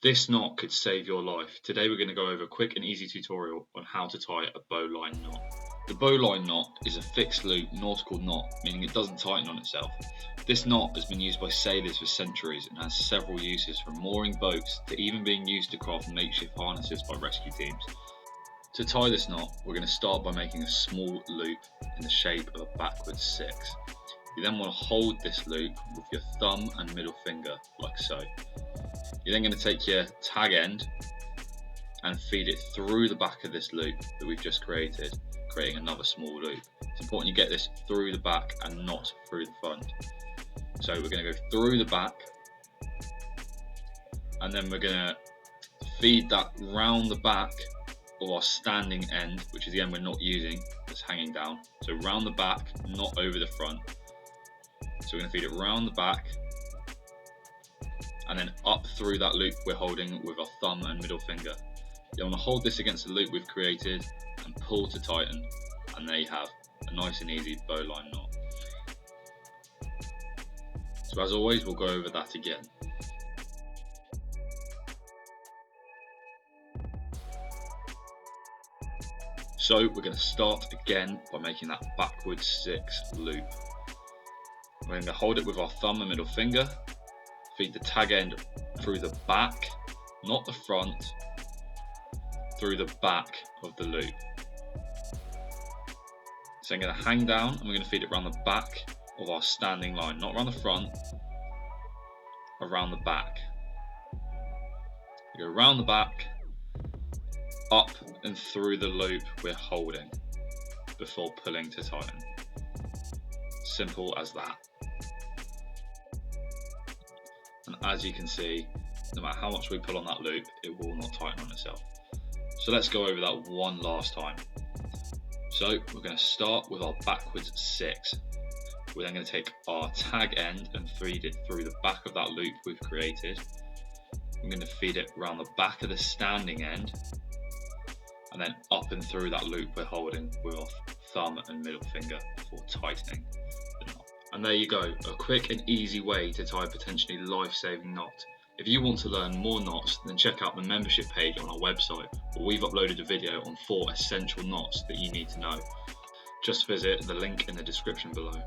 This knot could save your life. Today we're going to go over a quick and easy tutorial on how to tie a bowline knot. The bowline knot is a fixed loop nautical knot, meaning it doesn't tighten on itself. This knot has been used by sailors for centuries and has several uses, from mooring boats to even being used to craft makeshift harnesses by rescue teams. To tie this knot, we're going to start by making a small loop in the shape of a backwards 6. You then want to hold this loop with your thumb and middle finger, like so. You're then going to take your tag end and feed it through the back of this loop that we've just created, creating another small loop. It's important you get this through the back and not through the front. So we're going to go through the back, and then we're going to feed that round the back of our standing end, which is the end we're not using, that's hanging down. So round the back, not over the front. So we're going to feed it round the back and then up through that loop we're holding with our thumb and middle finger. You want to hold this against the loop we've created and pull to tighten, and there you have a nice and easy bowline knot. So as always, we'll go over that again. So we're going to start again by making that backwards 6 loop. We're going to hold it with our thumb and middle finger, feed the tag end through the back, not the front, through the back of the loop. So I'm going to hang down and we're going to feed it around the back of our standing line, not around the front, around the back. We go around the back, up and through the loop we're holding before pulling to tighten. Simple as that. And as you can see, no matter how much we pull on that loop, it will not tighten on itself. So let's go over that one last time. So we're going to start with our backwards 6. We're then going to take our tag end and feed it through the back of that loop we've created. We're going to feed it around the back of the standing end, and then up and through that loop we're holding with our thumb and middle finger before tightening the knot. And there you go, a quick and easy way to tie a potentially life-saving knot. If you want to learn more knots, then check out the membership page on our website, where we've uploaded a video on 4 essential knots that you need to know. Just visit the link in the description below.